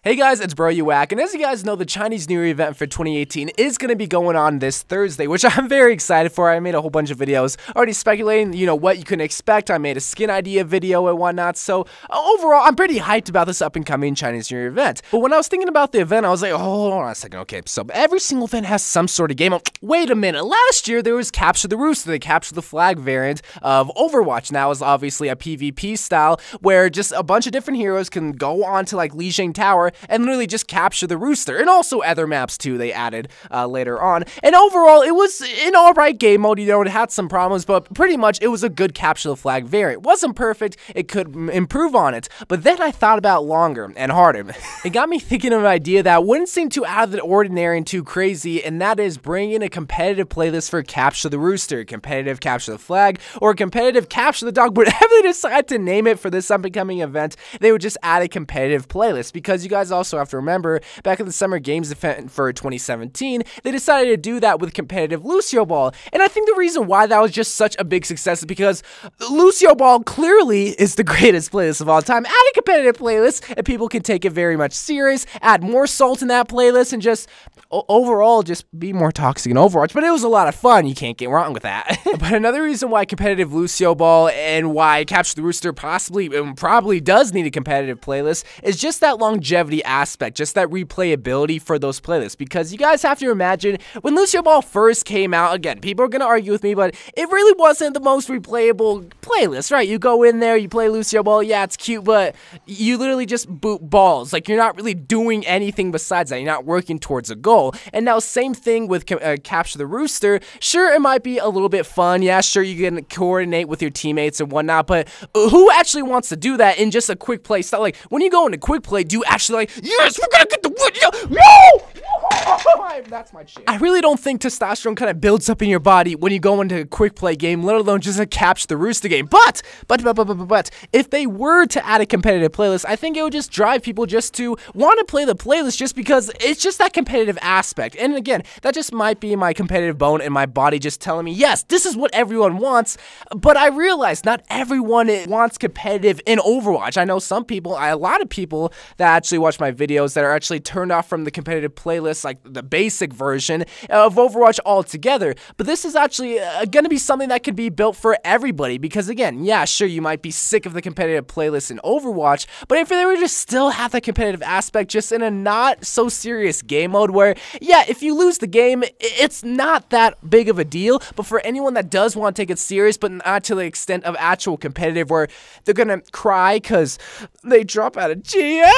Hey guys, it's Bro You Whack, and as you guys know, the Chinese New Year event for 2018 is going to be going on this Thursday, which I'm very excited for. I made a whole bunch of videos already speculating, what you can expect. I made a skin idea video and whatnot, so overall, I'm pretty hyped about this up-and-coming Chinese New Year event. But when I was thinking about the event, I was like, oh, hold on a second, okay, so every single event has some sort of game. Oh, wait a minute, last year there was Capture the Rooster, the Capture the Flag variant of Overwatch. Now is obviously a PvP style, where just a bunch of different heroes can go on to like Lijiang Tower and literally just capture the rooster, and also other maps too they added later on. And overall, it was an alright game mode. It had some problems, but pretty much it was a good capture the flag variant. It wasn't perfect, it could improve on it, but then I thought about it longer and harder. It got me thinking of an idea that wouldn't seem too out of the ordinary and too crazy, and that is bringing a competitive playlist for Capture the Rooster, competitive Capture the Flag, or competitive Capture the Dog. Whatever they decide to name it for this up-and-coming event, they would just add a competitive playlist, because you guys also have to remember, back at the Summer Games event for 2017, they decided to do that with Competitive Lucioball, and I think the reason why that was just such a big success is because Lucioball clearly is the greatest playlist of all time. Add a competitive playlist, and people can take it very much serious, add more salt in that playlist, and just overall just be more toxic in Overwatch. But it was a lot of fun, you can't get wrong with that. But another reason why Competitive Lucioball and why Capture the Rooster probably does need a competitive playlist is just that longevity aspect, just that replayability for those playlists. Because you guys have to imagine, when Lucioball first came out, again, people are gonna argue with me, but it really wasn't the most replayable playlist, right? You go in there, you play Lucioball, yeah, it's cute, but you literally just boot balls. Like, you're not really doing anything besides that. You're not working towards a goal. And now, same thing with Capture the Rooster. Sure, it might be a little bit fun. Yeah, sure, you can coordinate with your teammates and whatnot, but who actually wants to do that in just a quick play style? Like, when you go into quick play, do you actually like, yes, we're gonna get the win, no! That's my shit. I really don't think testosterone kind of builds up in your body when you go into a quick play game, let alone just a Capture the Rooster game. But if they were to add a competitive playlist, I think it would just drive people just to want to play the playlist, just because it's just that competitive aspect. And again, that just might be my competitive bone in my body just telling me, yes, this is what everyone wants. But I realize not everyone wants competitive in Overwatch. I know some people, a lot of people that actually watch my videos that are actually turned off from the competitive playlist, like the basic version of Overwatch altogether. But this is actually going to be something that could be built for everybody, because again, yeah, sure, you might be sick of the competitive playlist in Overwatch, but if they were to still have that competitive aspect just in a not so serious game mode where, yeah, if you lose the game, it's not that big of a deal, but for anyone that does want to take it serious, but not to the extent of actual competitive where they're gonna cry because they drop out of GM,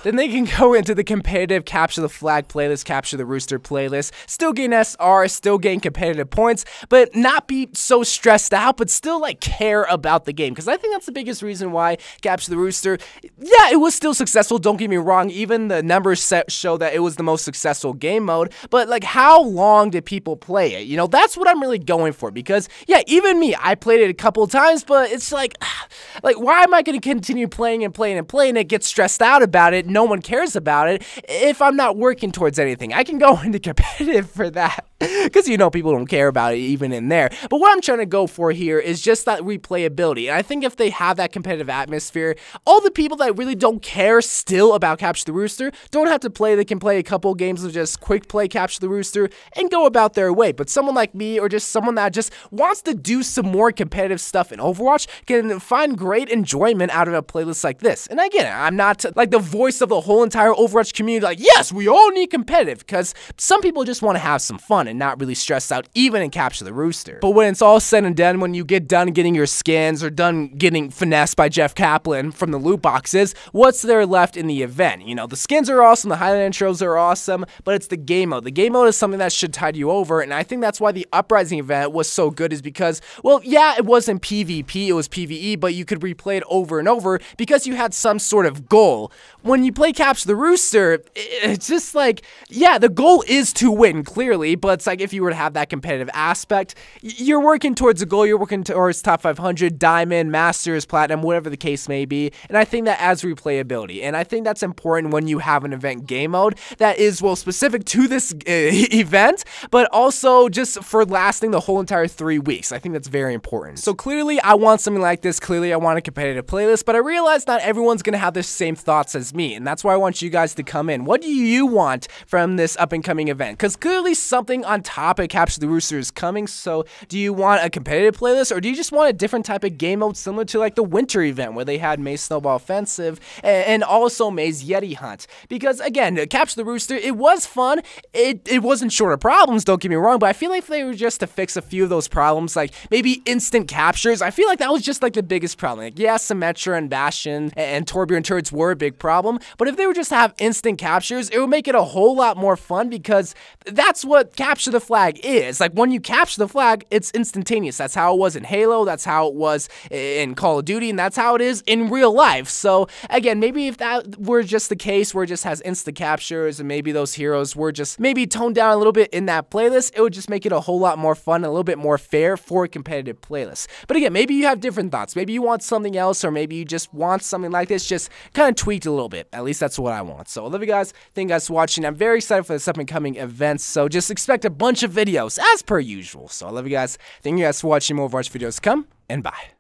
then they can go into the competitive Capture the Flag playlist, Capture the Rooster playlist, still gain SR, still gain competitive points, but not be so stressed out, but still like care about the game. Because I think that's the biggest reason why Capture the Rooster, yeah, it was still successful, don't get me wrong, even the numbers show that it was the most successful game mode, but like, how long did people play it? That's what I'm really going for, because yeah, even me, I played it a couple of times, but it's like why am I going to continue playing and playing and playing it, get stressed out about it, no one cares about it, if I'm not working towards anything? I can go into competitive for that, because people don't care about it even in there. But what I'm trying to go for here is just that replayability, and I think if they have that competitive atmosphere, all the people that really don't care still about Capture the Rooster don't have to play. They can play a couple games of just quick play Capture the Rooster and go about their way. But someone like me, or just someone that just wants to do some more competitive stuff in Overwatch, can find great enjoyment out of a playlist like this. And again, I'm not like the voice of the whole entire Overwatch community, like, yes, we all need competitive, because some people just want to have some fun and not really stressed out even in Capture the Rooster. But when it's all said and done, when you get done getting your skins or done getting finessed by Jeff Kaplan from the loot boxes, what's there left in the event? The skins are awesome, the highlight intros are awesome, but it's the game mode. The game mode is something that should tide you over, and I think that's why the Uprising event was so good, is because, well, yeah, it wasn't PvP, it was PvE, but you could replay it over and over because you had some sort of goal. When you play Capture the Rooster, it's just like, yeah, the goal is to win, clearly, but it's like if you were to have that competitive aspect, you're working towards a goal, you're working towards top 500, diamond, masters, platinum, whatever the case may be, and I think that adds replayability, and I think that's important when you have an event game mode that is, well, specific to this event, but also just for lasting the whole entire 3 weeks. I think that's very important. So clearly, I want something like this. Clearly, I want a competitive playlist, but I realize not everyone's gonna have the same thoughts as me, and that's why I want you guys to come in. What do you want from this up-and-coming event? Because clearly something on top of Capture the Rooster is coming, so do you want a competitive playlist, or do you just want a different type of game mode similar to like the winter event where they had Maze Snowball Offensive and also Maze Yeti Hunt? Because again, Capture the Rooster, it was fun, it wasn't short of problems, don't get me wrong, but I feel like if they were just to fix a few of those problems, like maybe instant captures, I feel like that was just like the biggest problem. Like, yeah, Symmetra and Bastion and Torbjorn turrets were a big problem, but if they were just to have instant captures, it would make it a whole lot more fun, because that's what capture the flag is. Like, when you capture the flag, it's instantaneous. That's how it was in Halo, that's how it was in Call of Duty, and that's how it is in real life. So again, maybe if that were just the case where it just has instant captures and maybe those heroes were just maybe toned down a little bit in that playlist, it would just make it a whole lot more fun, a little bit more fair for a competitive playlist. But again, maybe you have different thoughts. Maybe you want something else, or maybe you just want something like this, just kind of tweaked a little bit. At least that's what I want. So I love you guys. Thank you guys for watching. I'm very excited for this up and coming events, so just expect a bunch of videos as per usual. So I love you guys. Thank you guys for watching. More Overwatch videos come, and bye.